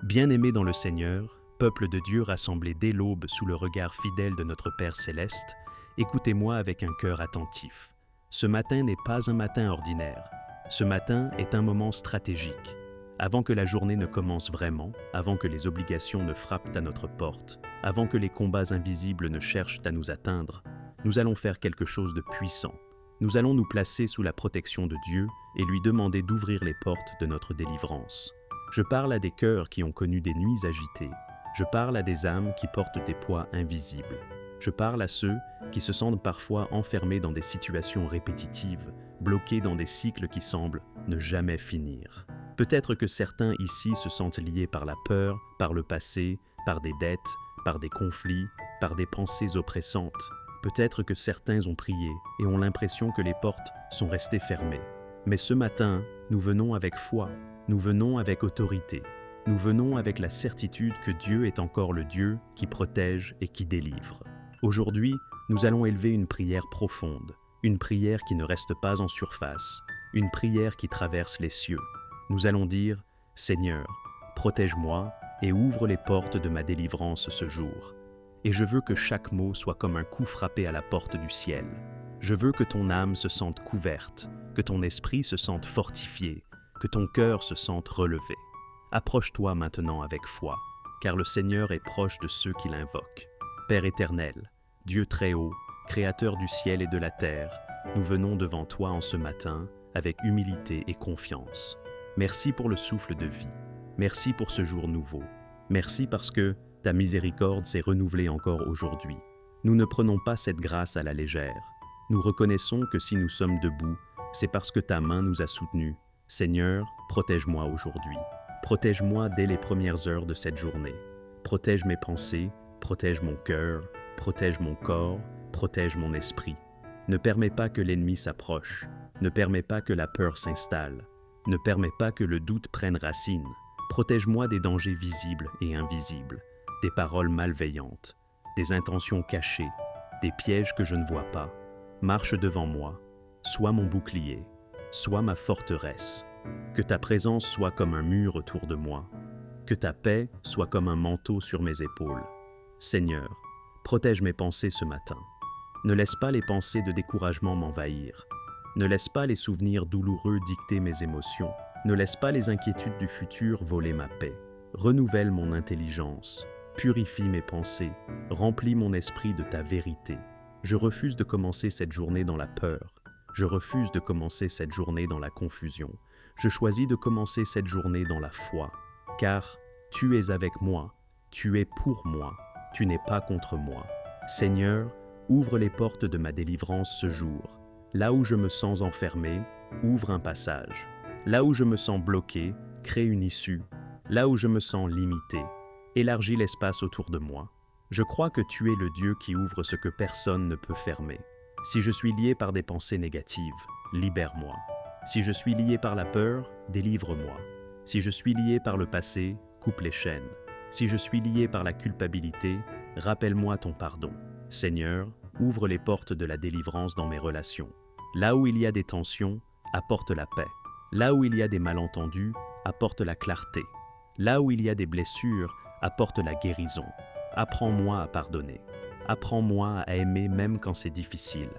Bien-aimés dans le Seigneur, peuple de Dieu rassemblé dès l'aube sous le regard fidèle de notre Père céleste, écoutez-moi avec un cœur attentif. Ce matin n'est pas un matin ordinaire. Ce matin est un moment stratégique. Avant que la journée ne commence vraiment, avant que les obligations ne frappent à notre porte, avant que les combats invisibles ne cherchent à nous atteindre, nous allons faire quelque chose de puissant. Nous allons nous placer sous la protection de Dieu et lui demander d'ouvrir les portes de notre délivrance. Je parle à des cœurs qui ont connu des nuits agitées. Je parle à des âmes qui portent des poids invisibles. Je parle à ceux qui se sentent parfois enfermés dans des situations répétitives, bloqués dans des cycles qui semblent ne jamais finir. Peut-être que certains ici se sentent liés par la peur, par le passé, par des dettes, par des conflits, par des pensées oppressantes. Peut-être que certains ont prié et ont l'impression que les portes sont restées fermées. Mais ce matin, nous venons avec foi, nous venons avec autorité, nous venons avec la certitude que Dieu est encore le Dieu qui protège et qui délivre. Aujourd'hui, nous allons élever une prière profonde, une prière qui ne reste pas en surface, une prière qui traverse les cieux. Nous allons dire « Seigneur, protège-moi et ouvre les portes de ma délivrance ce jour. » Et je veux que chaque mot soit comme un coup frappé à la porte du ciel. Je veux que ton âme se sente couverte, que ton esprit se sente fortifié, que ton cœur se sente relevé. Approche-toi maintenant avec foi, car le Seigneur est proche de ceux qui l'invoquent. Père éternel, Dieu très haut, Créateur du ciel et de la terre, nous venons devant toi en ce matin avec humilité et confiance. Merci pour le souffle de vie. Merci pour ce jour nouveau. Merci parce que ta miséricorde s'est renouvelée encore aujourd'hui. Nous ne prenons pas cette grâce à la légère. Nous reconnaissons que si nous sommes debout, c'est parce que ta main nous a soutenus. Seigneur, protège-moi aujourd'hui. Protège-moi dès les premières heures de cette journée. Protège mes pensées, protège mon cœur, protège mon corps, protège mon esprit. Ne permets pas que l'ennemi s'approche. Ne permets pas que la peur s'installe. Ne permets pas que le doute prenne racine. Protège-moi des dangers visibles et invisibles, des paroles malveillantes, des intentions cachées, des pièges que je ne vois pas. Marche devant moi, sois mon bouclier, sois ma forteresse. Que ta présence soit comme un mur autour de moi, que ta paix soit comme un manteau sur mes épaules. Seigneur, protège mes pensées ce matin. Ne laisse pas les pensées de découragement m'envahir. Ne laisse pas les souvenirs douloureux dicter mes émotions. Ne laisse pas les inquiétudes du futur voler ma paix. Renouvelle mon intelligence, purifie mes pensées, remplis mon esprit de ta vérité. Je refuse de commencer cette journée dans la peur. Je refuse de commencer cette journée dans la confusion. Je choisis de commencer cette journée dans la foi. Car tu es avec moi, tu es pour moi, tu n'es pas contre moi. Seigneur, ouvre les portes de ma délivrance ce jour. Là où je me sens enfermé, ouvre un passage. Là où je me sens bloqué, crée une issue. Là où je me sens limité, élargis l'espace autour de moi. Je crois que tu es le Dieu qui ouvre ce que personne ne peut fermer. Si je suis lié par des pensées négatives, libère-moi. Si je suis lié par la peur, délivre-moi. Si je suis lié par le passé, coupe les chaînes. Si je suis lié par la culpabilité, rappelle-moi ton pardon. Seigneur, ouvre les portes de la délivrance dans mes relations. Là où il y a des tensions, apporte la paix. Là où il y a des malentendus, apporte la clarté. Là où il y a des blessures, apporte la guérison. Apprends-moi à pardonner. Apprends-moi à aimer même quand c'est difficile.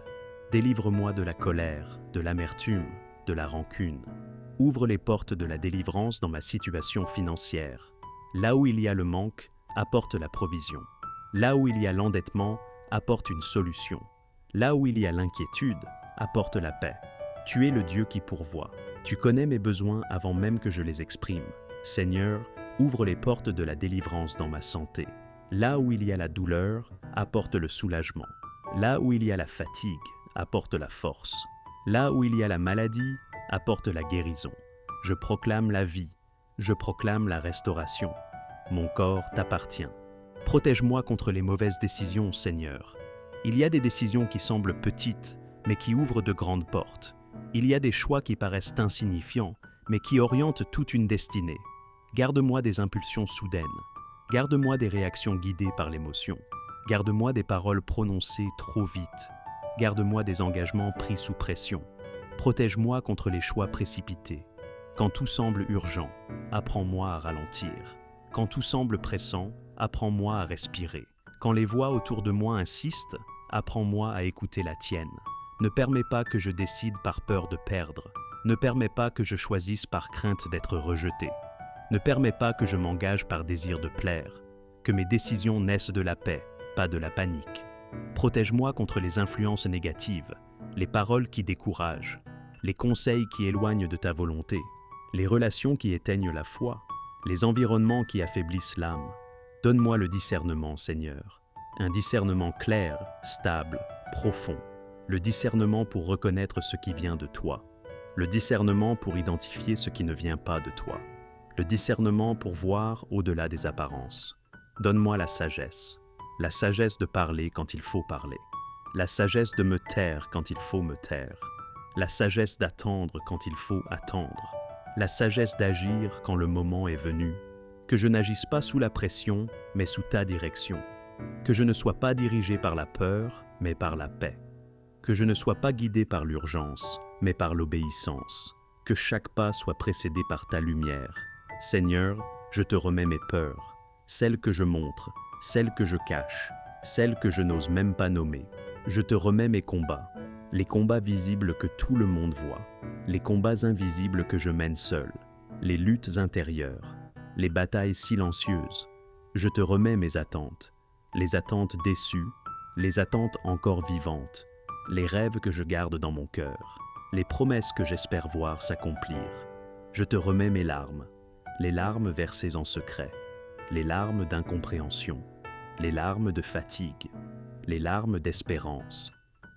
Délivre-moi de la colère, de l'amertume, de la rancune. Ouvre les portes de la délivrance dans ma situation financière. Là où il y a le manque, apporte la provision. Là où il y a l'endettement, apporte une solution. Là où il y a l'inquiétude, apporte la paix. Tu es le Dieu qui pourvoit. Tu connais mes besoins avant même que je les exprime. Seigneur, ouvre les portes de la délivrance dans ma santé. Là où il y a la douleur, apporte le soulagement. Là où il y a la fatigue, apporte la force. Là où il y a la maladie, apporte la guérison. Je proclame la vie. Je proclame la restauration. Mon corps t'appartient. Protège-moi contre les mauvaises décisions, Seigneur. Il y a des décisions qui semblent petites, mais qui ouvrent de grandes portes. Il y a des choix qui paraissent insignifiants, mais qui orientent toute une destinée. Garde-moi des impulsions soudaines. Garde-moi des réactions guidées par l'émotion. Garde-moi des paroles prononcées trop vite. Garde-moi des engagements pris sous pression. Protège-moi contre les choix précipités. Quand tout semble urgent, apprends-moi à ralentir. Quand tout semble pressant, apprends-moi à respirer. Quand les voix autour de moi insistent, apprends-moi à écouter la tienne. Ne permets pas que je décide par peur de perdre. Ne permets pas que je choisisse par crainte d'être rejeté. Ne permets pas que je m'engage par désir de plaire. Que mes décisions naissent de la paix, pas de la panique. Protège-moi contre les influences négatives, les paroles qui découragent, les conseils qui éloignent de ta volonté, les relations qui éteignent la foi, les environnements qui affaiblissent l'âme. Donne-moi le discernement, Seigneur. Un discernement clair, stable, profond. Le discernement pour reconnaître ce qui vient de toi. Le discernement pour identifier ce qui ne vient pas de toi. Le discernement pour voir au-delà des apparences. Donne-moi la sagesse de parler quand il faut parler, la sagesse de me taire quand il faut me taire, la sagesse d'attendre quand il faut attendre, la sagesse d'agir quand le moment est venu, que je n'agisse pas sous la pression, mais sous ta direction, que je ne sois pas dirigé par la peur, mais par la paix, que je ne sois pas guidé par l'urgence, mais par l'obéissance, que chaque pas soit précédé par ta lumière. Seigneur, je te remets mes peurs, celles que je montre, celles que je cache, celles que je n'ose même pas nommer. Je te remets mes combats, les combats visibles que tout le monde voit, les combats invisibles que je mène seul, les luttes intérieures, les batailles silencieuses. Je te remets mes attentes, les attentes déçues, les attentes encore vivantes, les rêves que je garde dans mon cœur, les promesses que j'espère voir s'accomplir. Je te remets mes larmes, les larmes versées en secret, les larmes d'incompréhension, les larmes de fatigue, les larmes d'espérance.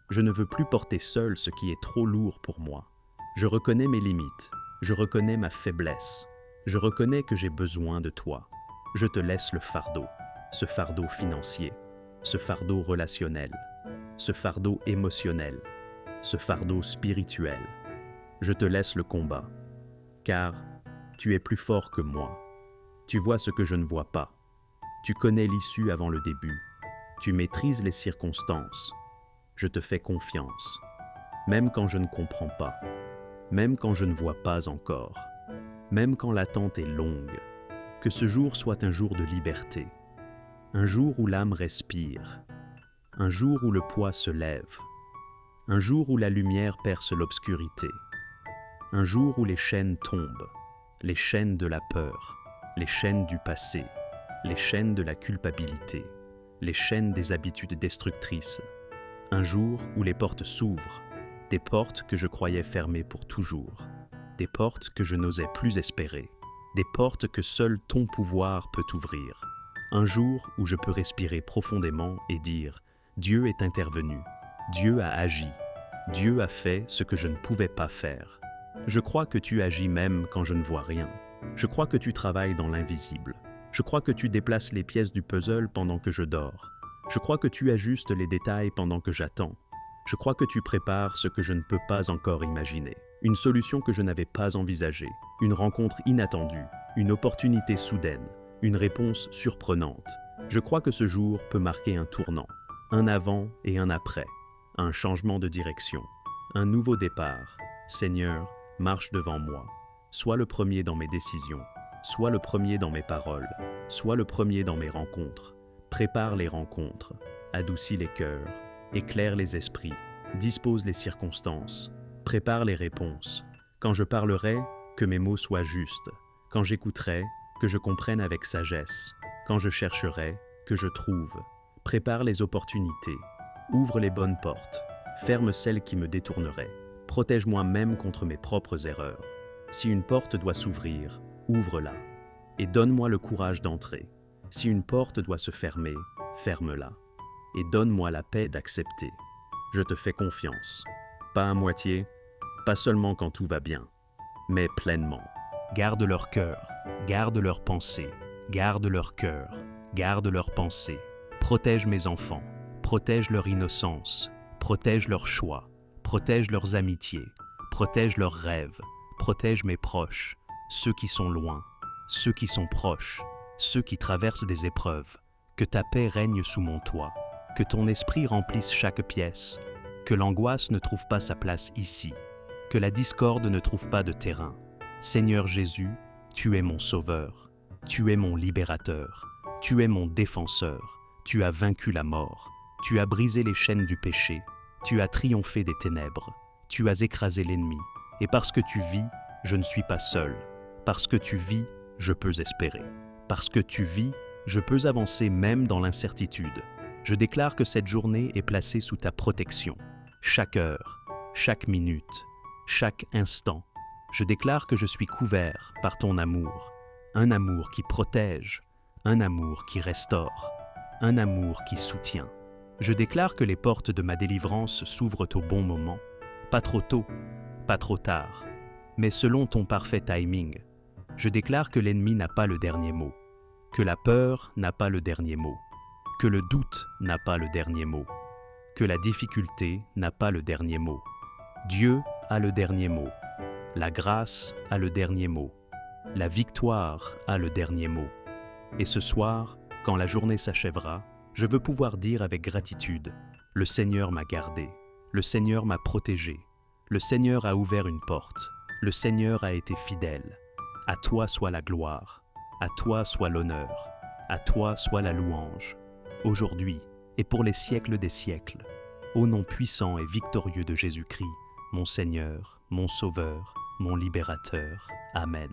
Je ne veux plus porter seul ce qui est trop lourd pour moi. Je reconnais mes limites, je reconnais ma faiblesse, je reconnais que j'ai besoin de toi. Je te laisse le fardeau, ce fardeau financier, ce fardeau relationnel, ce fardeau émotionnel, ce fardeau spirituel. Je te laisse le combat, car tu es plus fort que moi. Tu vois ce que je ne vois pas. Tu connais l'issue avant le début. Tu maîtrises les circonstances. Je te fais confiance, même quand je ne comprends pas, même quand je ne vois pas encore, même quand l'attente est longue. Que ce jour soit un jour de liberté, un jour où l'âme respire, un jour où le poids se lève, un jour où la lumière perce l'obscurité, un jour où les chaînes tombent, les chaînes de la peur, les chaînes du passé, les chaînes de la culpabilité, les chaînes des habitudes destructrices. Un jour où les portes s'ouvrent, des portes que je croyais fermées pour toujours, des portes que je n'osais plus espérer, des portes que seul ton pouvoir peut ouvrir. Un jour où je peux respirer profondément et dire « Dieu est intervenu, Dieu a agi, Dieu a fait ce que je ne pouvais pas faire. Je crois que tu agis même quand je ne vois rien. Je crois que tu travailles dans l'invisible. Je crois que tu déplaces les pièces du puzzle pendant que je dors. Je crois que tu ajustes les détails pendant que j'attends. Je crois que tu prépares ce que je ne peux pas encore imaginer. Une solution que je n'avais pas envisagée. Une rencontre inattendue. Une opportunité soudaine. Une réponse surprenante. Je crois que ce jour peut marquer un tournant. Un avant et un après. Un changement de direction. Un nouveau départ. Seigneur, marche devant moi. Sois le premier dans mes décisions. Sois le premier dans mes paroles. Sois le premier dans mes rencontres. Prépare les rencontres. Adoucis les cœurs. Éclaire les esprits. Dispose les circonstances. Prépare les réponses. Quand je parlerai, que mes mots soient justes. Quand j'écouterai, que je comprenne avec sagesse. Quand je chercherai, que je trouve. Prépare les opportunités. Ouvre les bonnes portes. Ferme celles qui me détourneraient. Protège-moi même contre mes propres erreurs. Si une porte doit s'ouvrir, ouvre-la. Et donne-moi le courage d'entrer. Si une porte doit se fermer, ferme-la. Et donne-moi la paix d'accepter. Je te fais confiance. Pas à moitié, pas seulement quand tout va bien, mais pleinement. Garde leur cœur, garde leurs pensées, garde leur cœur, garde leurs pensées. Protège mes enfants, protège leur innocence, protège leurs choix, protège leurs amitiés, protège leurs rêves, protège mes proches, ceux qui sont loin, ceux qui sont proches, ceux qui traversent des épreuves. Que ta paix règne sous mon toit, que ton esprit remplisse chaque pièce, que l'angoisse ne trouve pas sa place ici, que la discorde ne trouve pas de terrain. Seigneur Jésus, tu es mon sauveur. Tu es mon libérateur, tu es mon défenseur, tu as vaincu la mort, tu as brisé les chaînes du péché, tu as triomphé des ténèbres, tu as écrasé l'ennemi, et parce que tu vis, je ne suis pas seul. Parce que tu vis, je peux espérer. Parce que tu vis, je peux avancer même dans l'incertitude. Je déclare que cette journée est placée sous ta protection. Chaque heure, chaque minute, chaque instant. Je déclare que je suis couvert par ton amour. Un amour qui protège, un amour qui restaure, un amour qui soutient. Je déclare que les portes de ma délivrance s'ouvrent au bon moment, pas trop tôt, pas trop tard, mais selon ton parfait timing. Je déclare que l'ennemi n'a pas le dernier mot, que la peur n'a pas le dernier mot, que le doute n'a pas le dernier mot, que la difficulté n'a pas le dernier mot. Dieu a le dernier mot, la grâce a le dernier mot, la victoire a le dernier mot. Et ce soir, quand la journée s'achèvera, je veux pouvoir dire avec gratitude, le Seigneur m'a gardé, le Seigneur m'a protégé, le Seigneur a ouvert une porte, le Seigneur a été fidèle. À toi soit la gloire, à toi soit l'honneur, à toi soit la louange, aujourd'hui et pour les siècles des siècles, au nom puissant et victorieux de Jésus-Christ, mon Seigneur, mon Sauveur, mon Libérateur. Amen.